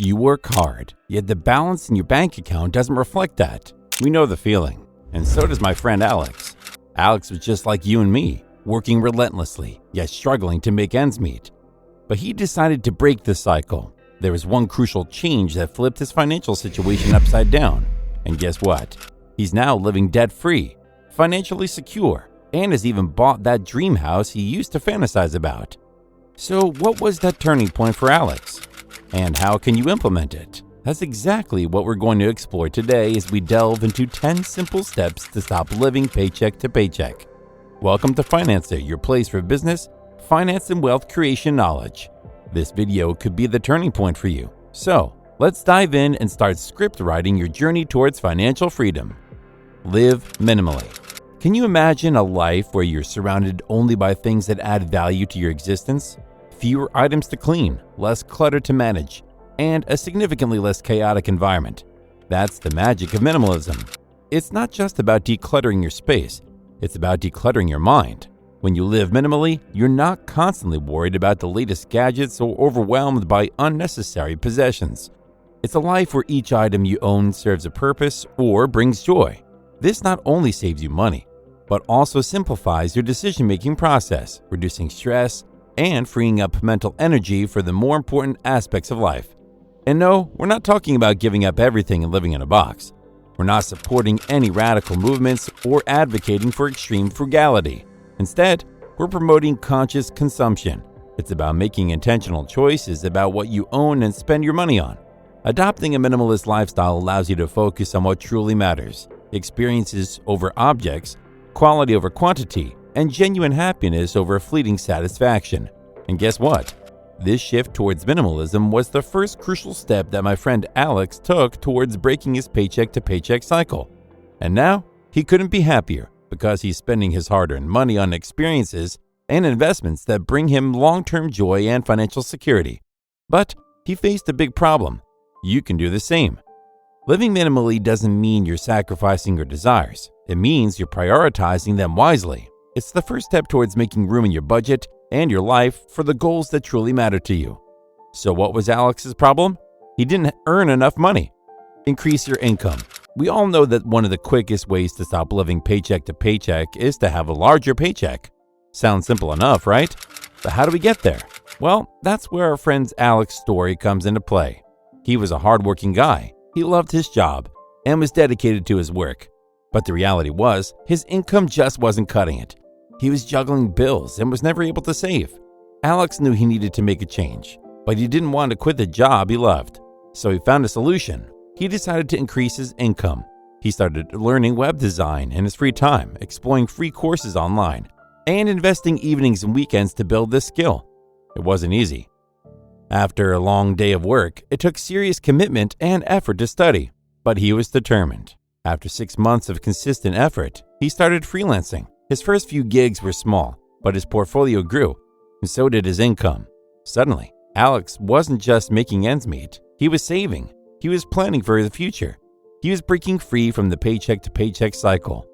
You work hard, yet the balance in your bank account doesn't reflect that. We know the feeling, and so does my friend Alex. Alex was just like you and me, working relentlessly, yet struggling to make ends meet. But he decided to break the cycle. There was one crucial change that flipped his financial situation upside down. And guess what? He's now living debt-free, financially secure, and has even bought that dream house he used to fantasize about. So what was that turning point for Alex? And how can you implement it? That's exactly what we're going to explore today as we delve into 10 simple steps to stop living paycheck to paycheck. Welcome to Financer, your place for business, finance, and wealth creation knowledge. This video could be the turning point for you. So, let's dive in and start script writing your journey towards financial freedom. Live minimally. Can you imagine a life where you're surrounded only by things that add value to your existence? Fewer items to clean, less clutter to manage, and a significantly less chaotic environment. That's the magic of minimalism. It's not just about decluttering your space, it's about decluttering your mind. When you live minimally, you're not constantly worried about the latest gadgets or overwhelmed by unnecessary possessions. It's a life where each item you own serves a purpose or brings joy. This not only saves you money, but also simplifies your decision-making process, reducing stress and freeing up mental energy for the more important aspects of life. And no, we're not talking about giving up everything and living in a box. We're not supporting any radical movements or advocating for extreme frugality. Instead, we're promoting conscious consumption. It's about making intentional choices about what you own and spend your money on. Adopting a minimalist lifestyle allows you to focus on what truly matters: experiences over objects, quality over quantity, and genuine happiness over fleeting satisfaction. And guess what? This shift towards minimalism was the first crucial step that my friend Alex took towards breaking his paycheck-to-paycheck cycle. And now, he couldn't be happier because he's spending his hard-earned money on experiences and investments that bring him long-term joy and financial security. But he faced a big problem. You can do the same. Living minimally doesn't mean you're sacrificing your desires. It means you're prioritizing them wisely. It's the first step towards making room in your budget and your life for the goals that truly matter to you. So what was Alex's problem? He didn't earn enough money. Increase your income. We all know that one of the quickest ways to stop living paycheck to paycheck is to have a larger paycheck. Sounds simple enough, right? But how do we get there? Well, that's where our friend's Alex's story comes into play. He was a hardworking guy. He loved his job and was dedicated to his work. But the reality was, his income just wasn't cutting it. He was juggling bills and was never able to save. Alex knew he needed to make a change, but he didn't want to quit the job he loved. So he found a solution. He decided to increase his income. He started learning web design in his free time, exploring free courses online, and investing evenings and weekends to build this skill. It wasn't easy. After a long day of work, it took serious commitment and effort to study, but he was determined. After 6 months of consistent effort, he started freelancing. His first few gigs were small, but his portfolio grew, and so did his income. Suddenly, Alex wasn't just making ends meet. He was saving. He was planning for the future. He was breaking free from the paycheck-to-paycheck cycle.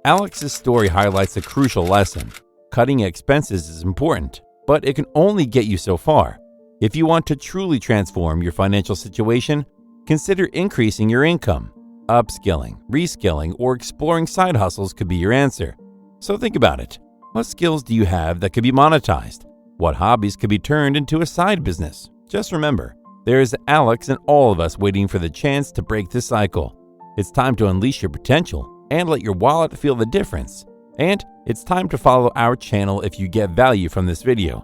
Alex's story highlights a crucial lesson. Cutting expenses is important, but it can only get you so far. If you want to truly transform your financial situation, consider increasing your income. Upskilling, reskilling, or exploring side hustles could be your answer. So think about it. What skills do you have that could be monetized? What hobbies could be turned into a side business? Just remember, there is Alex and all of us waiting for the chance to break this cycle. It's time to unleash your potential and let your wallet feel the difference. And it's time to follow our channel if you get value from this video.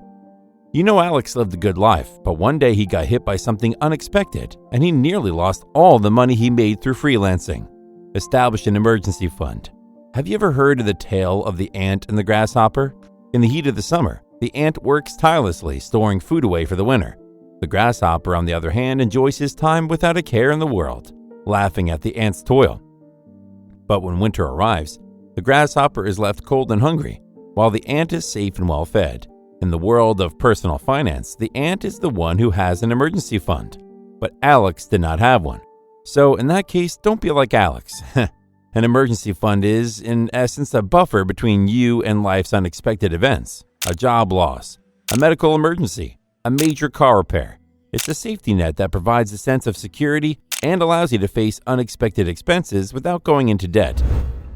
You know, Alex lived a good life, but one day he got hit by something unexpected and he nearly lost all the money he made through freelancing. Establish an emergency fund. Have you ever heard of the tale of the ant and the grasshopper? In the heat of the summer, the ant works tirelessly, storing food away for the winter. The grasshopper, on the other hand, enjoys his time without a care in the world, laughing at the ant's toil. But when winter arrives, the grasshopper is left cold and hungry, while the ant is safe and well fed. In the world of personal finance, the ant is the one who has an emergency fund, but Alex did not have one. So in that case, don't be like Alex. An emergency fund is, in essence, a buffer between you and life's unexpected events. A job loss, a medical emergency, a major car repair. It's a safety net that provides a sense of security and allows you to face unexpected expenses without going into debt.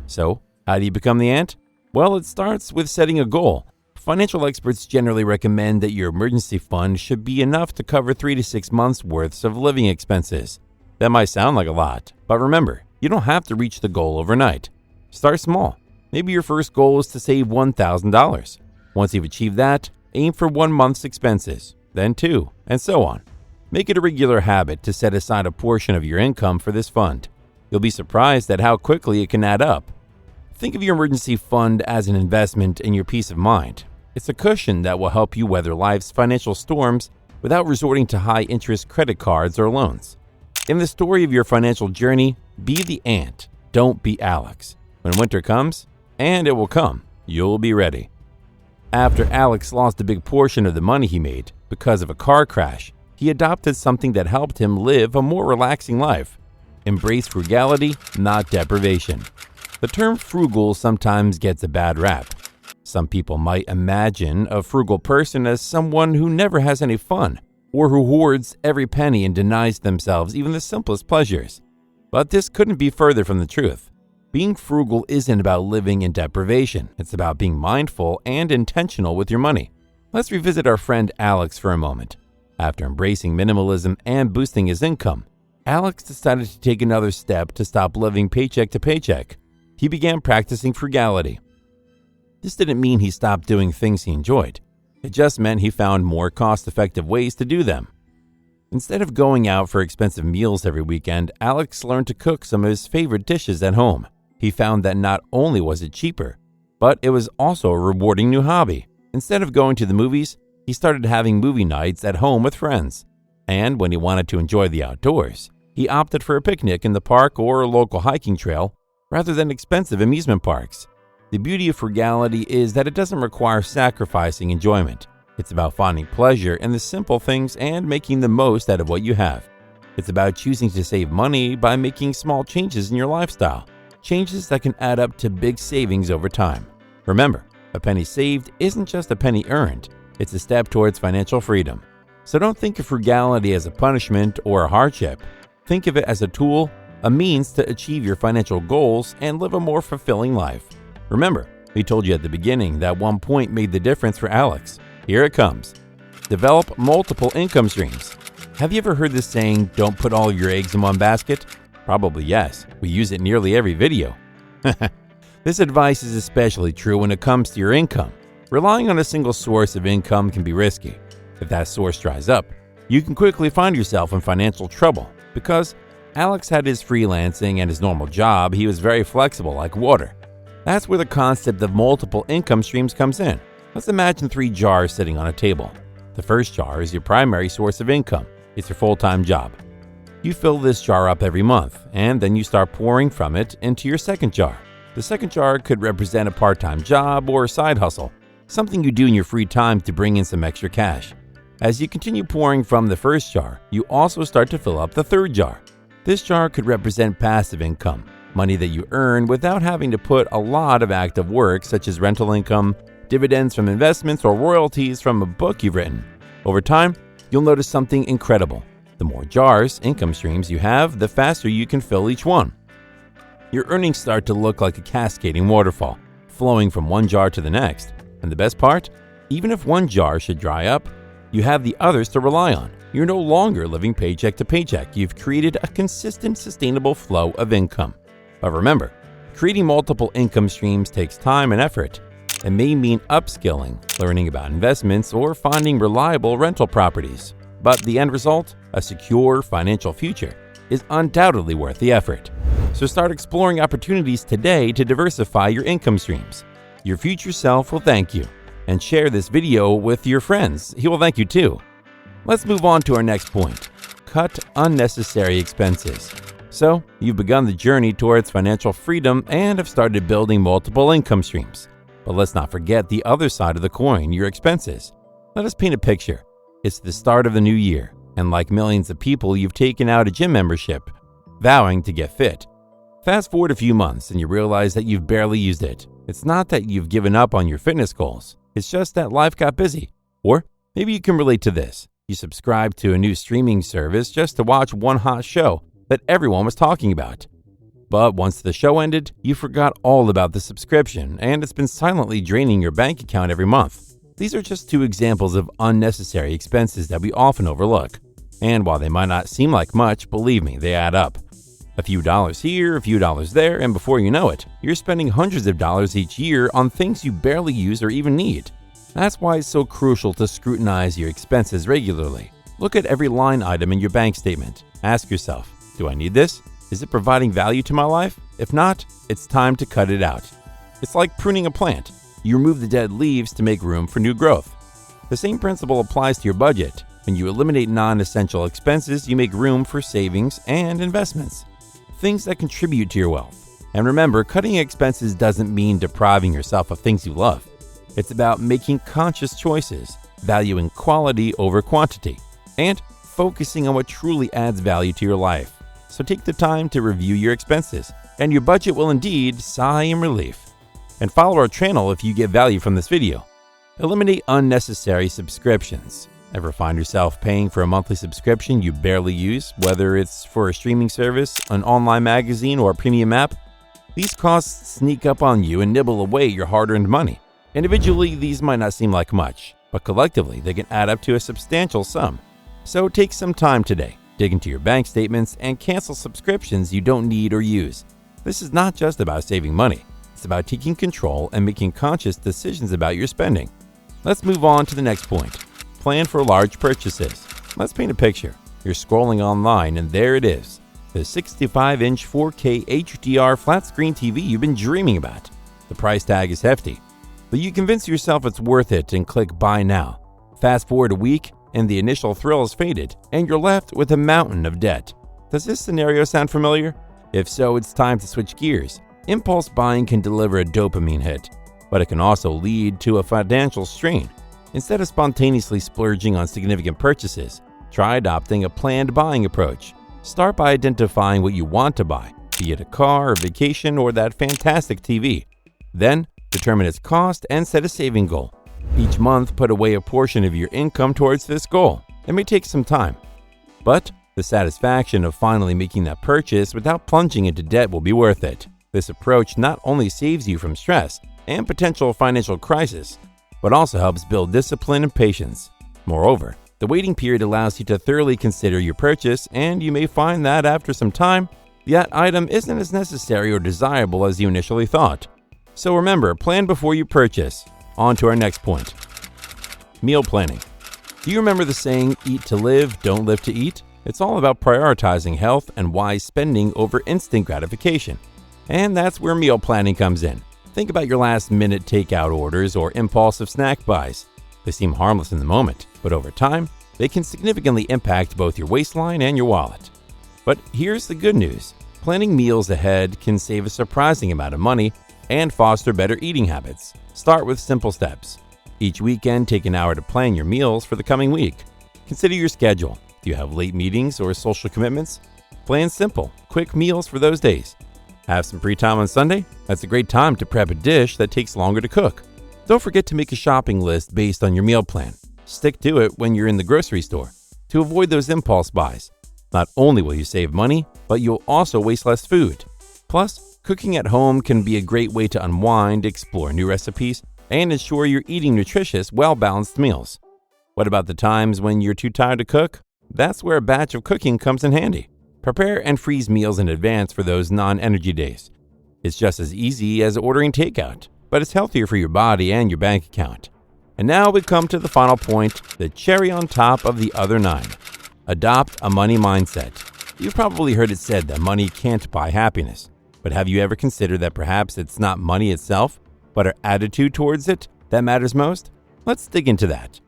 So, how do you become the ant? Well, it starts with setting a goal. Financial experts generally recommend that your emergency fund should be enough to cover 3 to 6 months' worth of living expenses. That might sound like a lot, but remember, you don't have to reach the goal overnight. Start small. Maybe your first goal is to save $1,000. Once you've achieved that, aim for 1 month's expenses, then 2, and so on. Make it a regular habit to set aside a portion of your income for this fund. You'll be surprised at how quickly it can add up. Think of your emergency fund as an investment in your peace of mind. It's a cushion that will help you weather life's financial storms without resorting to high-interest credit cards or loans. In the story of your financial journey, be the ant, don't be Alex. When winter comes, and it will come, you'll be ready. After Alex lost a big portion of the money he made because of a car crash, he adopted something that helped him live a more relaxing life. Embrace frugality, not deprivation. The term frugal sometimes gets a bad rap. Some people might imagine a frugal person as someone who never has any fun, or who hoards every penny and denies themselves even the simplest pleasures. But this couldn't be further from the truth. Being frugal isn't about living in deprivation. It's about being mindful and intentional with your money. Let's revisit our friend Alex for a moment. After embracing minimalism and boosting his income, Alex decided to take another step to stop living paycheck to paycheck. He began practicing frugality. This didn't mean he stopped doing things he enjoyed. It just meant he found more cost-effective ways to do them. Instead of going out for expensive meals every weekend, Alex learned to cook some of his favorite dishes at home. He found that not only was it cheaper, but it was also a rewarding new hobby. Instead of going to the movies, he started having movie nights at home with friends. And when he wanted to enjoy the outdoors, he opted for a picnic in the park or a local hiking trail rather than expensive amusement parks. The beauty of frugality is that it doesn't require sacrificing enjoyment. It's about finding pleasure in the simple things and making the most out of what you have. It's about choosing to save money by making small changes in your lifestyle, changes that can add up to big savings over time. Remember, a penny saved isn't just a penny earned, it's a step towards financial freedom. So don't think of frugality as a punishment or a hardship. Think of it as a tool, a means to achieve your financial goals and live a more fulfilling life. Remember, we told you at the beginning that 1 point made the difference for Alex. Here it comes. Develop multiple income streams. Have you ever heard this saying, don't put all your eggs in one basket? Probably yes. We use it nearly every video. This advice is especially true when it comes to your income. Relying on a single source of income can be risky. If that source dries up, you can quickly find yourself in financial trouble. Because Alex had his freelancing and his normal job, he was very flexible like water. That's where the concept of multiple income streams comes in. Let's imagine 3 jars sitting on a table. The first jar is your primary source of income. It's your full-time job. You fill this jar up every month, and then you start pouring from it into your second jar. The second jar could represent a part-time job or a side hustle, something you do in your free time to bring in some extra cash. As you continue pouring from the first jar, you also start to fill up the third jar. This jar could represent passive income, money that you earn without having to put a lot of active work such as rental income, dividends from investments, or royalties from a book you've written. Over time, you'll notice something incredible. The more jars, income streams you have, the faster you can fill each one. Your earnings start to look like a cascading waterfall, flowing from one jar to the next. And the best part? Even if one jar should dry up, you have the others to rely on. You're no longer living paycheck to paycheck. You've created a consistent, sustainable flow of income. But remember, creating multiple income streams takes time and effort. It may mean upskilling, learning about investments, or finding reliable rental properties. But the end result, a secure financial future, is undoubtedly worth the effort. So start exploring opportunities today to diversify your income streams. Your future self will thank you. And share this video with your friends. He will thank you too. Let's move on to our next point. Cut unnecessary expenses. So, you've begun the journey towards financial freedom and have started building multiple income streams. But let's not forget the other side of the coin, your expenses. Let us paint a picture. It's the start of the new year, and like millions of people, you've taken out a gym membership, vowing to get fit. Fast forward a few months and you realize that you've barely used it. It's not that you've given up on your fitness goals. It's just that life got busy. Or maybe you can relate to this. You subscribed to a new streaming service just to watch one hot show that everyone was talking about. But once the show ended, you forgot all about the subscription, and it's been silently draining your bank account every month. These are just two examples of unnecessary expenses that we often overlook. And while they might not seem like much, believe me, they add up. A few dollars here, a few dollars there, and before you know it, you're spending hundreds of dollars each year on things you barely use or even need. That's why it's so crucial to scrutinize your expenses regularly. Look at every line item in your bank statement. Ask yourself, do I need this? Is it providing value to my life? If not, it's time to cut it out. It's like pruning a plant. You remove the dead leaves to make room for new growth. The same principle applies to your budget. When you eliminate non-essential expenses, you make room for savings and investments, things that contribute to your wealth. And remember, cutting expenses doesn't mean depriving yourself of things you love. It's about making conscious choices, valuing quality over quantity, and focusing on what truly adds value to your life. So take the time to review your expenses, and your budget will indeed sigh in relief. And follow our channel if you get value from this video. Eliminate unnecessary subscriptions. Ever find yourself paying for a monthly subscription you barely use, whether it's for a streaming service, an online magazine, or a premium app? These costs sneak up on you and nibble away your hard-earned money. Individually, these might not seem like much, but collectively, they can add up to a substantial sum. So take some time today, dig into your bank statements, and cancel subscriptions you don't need or use. This is not just about saving money. It's about taking control and making conscious decisions about your spending. Let's move on to the next point. Plan for large purchases. Let's paint a picture. You're scrolling online and there it is. The 65-inch 4K HDR flat-screen TV you've been dreaming about. The price tag is hefty, but you convince yourself it's worth it and click buy now. Fast forward a week and the initial thrill has faded and you're left with a mountain of debt. Does this scenario sound familiar? If so, it's time to switch gears. Impulse buying can deliver a dopamine hit, but it can also lead to a financial strain. Instead of spontaneously splurging on significant purchases, try adopting a planned buying approach. Start by identifying what you want to buy, be it a car, a vacation, or that fantastic TV. Then, determine its cost and set a saving goal. Each month, put away a portion of your income towards this goal. It may take some time, but the satisfaction of finally making that purchase without plunging into debt will be worth it. This approach not only saves you from stress and potential financial crisis, but also helps build discipline and patience. Moreover, the waiting period allows you to thoroughly consider your purchase, and you may find that after some time, that item isn't as necessary or desirable as you initially thought. So remember, plan before you purchase. On to our next point. Meal planning. Do you remember the saying, eat to live, don't live to eat? It's all about prioritizing health and wise spending over instant gratification. And that's where meal planning comes in. Think about your last-minute takeout orders or impulsive snack buys. They seem harmless in the moment, but over time, they can significantly impact both your waistline and your wallet. But here's the good news. Planning meals ahead can save a surprising amount of money and foster better eating habits. Start with simple steps. Each weekend, take an hour to plan your meals for the coming week. Consider your schedule. Do you have late meetings or social commitments? Plan simple, quick meals for those days. Have some free time on Sunday? That's a great time to prep a dish that takes longer to cook. Don't forget to make a shopping list based on your meal plan. Stick to it when you're in the grocery store to avoid those impulse buys. Not only will you save money, but you'll also waste less food. Plus, cooking at home can be a great way to unwind, explore new recipes, and ensure you're eating nutritious, well-balanced meals. What about the times when you're too tired to cook? That's where a batch of cooking comes in handy. Prepare and freeze meals in advance for those non-energy days. It's just as easy as ordering takeout, but it's healthier for your body and your bank account. And now we come to the final point, the cherry on top of the other 9. Adopt a money mindset. You've probably heard it said that money can't buy happiness. But have you ever considered that perhaps it's not money itself, but our attitude towards it that matters most? Let's dig into that.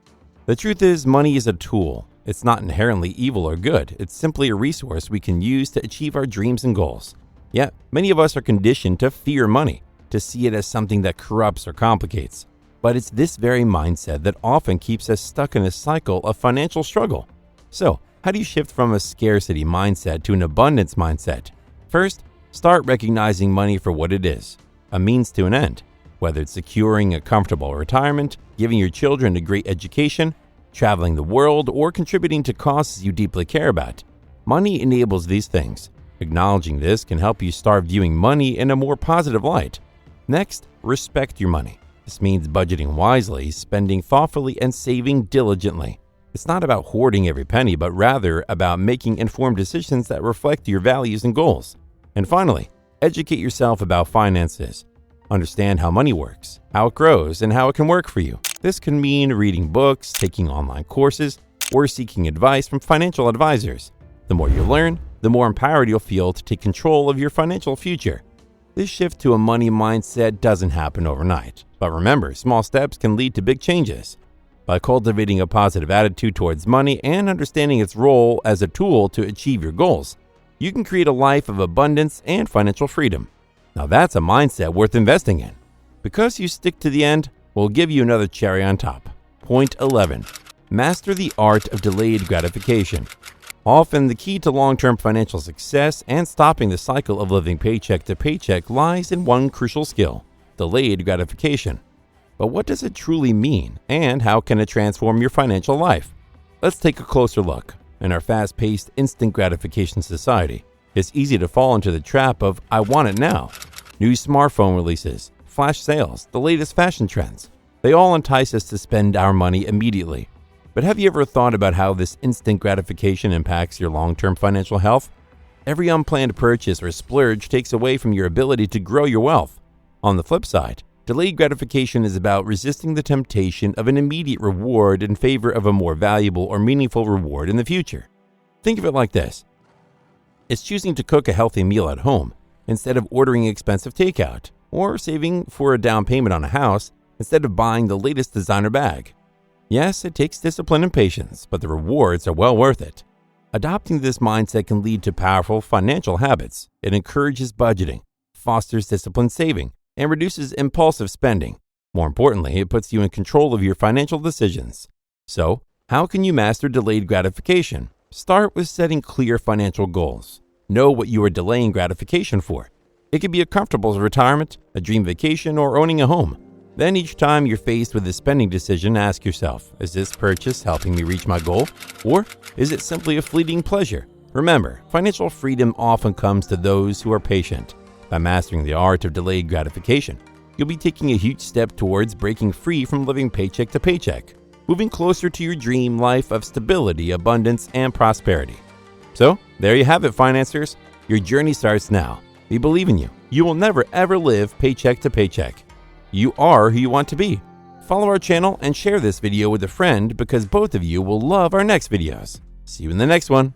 The truth is, money is a tool. It's not inherently evil or good. It's simply a resource we can use to achieve our dreams and goals. Yet, many of us are conditioned to fear money, to see it as something that corrupts or complicates. But it's this very mindset that often keeps us stuck in a cycle of financial struggle. So, how do you shift from a scarcity mindset to an abundance mindset? First, start recognizing money for what it is, a means to an end. Whether it's securing a comfortable retirement, giving your children a great education, traveling the world, or contributing to causes you deeply care about. Money enables these things. Acknowledging this can help you start viewing money in a more positive light. Next, respect your money. This means budgeting wisely, spending thoughtfully, and saving diligently. It's not about hoarding every penny, but rather about making informed decisions that reflect your values and goals. And finally, educate yourself about finances. Understand how money works, how it grows, and how it can work for you. This can mean reading books, taking online courses, or seeking advice from financial advisors. The more you learn, the more empowered you'll feel to take control of your financial future. This shift to a money mindset doesn't happen overnight, but remember, small steps can lead to big changes. By cultivating a positive attitude towards money and understanding its role as a tool to achieve your goals, you can create a life of abundance and financial freedom. Now that's a mindset worth investing in. Because you stick to the end, we'll give you another cherry on top. Point 11. Master the art of delayed gratification. Often, the key to long-term financial success and stopping the cycle of living paycheck to paycheck lies in one crucial skill: delayed gratification. But what does it truly mean, and how can it transform your financial life? Let's take a closer look. In our fast-paced, instant gratification society, it's easy to fall into the trap of "I want it now." New smartphone releases, flash sales, the latest fashion trends, they all entice us to spend our money immediately. But have you ever thought about how this instant gratification impacts your long-term financial health? Every unplanned purchase or splurge takes away from your ability to grow your wealth. On the flip side, delayed gratification is about resisting the temptation of an immediate reward in favor of a more valuable or meaningful reward in the future. Think of it like this. It's choosing to cook a healthy meal at home instead of ordering expensive takeout, or saving for a down payment on a house instead of buying the latest designer bag. Yes, it takes discipline and patience, but the rewards are well worth it. Adopting this mindset can lead to powerful financial habits. It encourages budgeting, fosters disciplined saving, and reduces impulsive spending. More importantly, it puts you in control of your financial decisions. So, how can you master delayed gratification? Start with setting clear financial goals. Know what you are delaying gratification for. It could be a comfortable retirement, a dream vacation, or owning a home. Then each time you're faced with a spending decision, ask yourself, is this purchase helping me reach my goal? Or is it simply a fleeting pleasure? Remember, financial freedom often comes to those who are patient. By mastering the art of delayed gratification, you'll be taking a huge step towards breaking free from living paycheck to paycheck, moving closer to your dream life of stability, abundance, and prosperity. So, there you have it, financiers. Your journey starts now. We believe in you. You will never ever live paycheck to paycheck. You are who you want to be. Follow our channel and share this video with a friend because both of you will love our next videos. See you in the next one.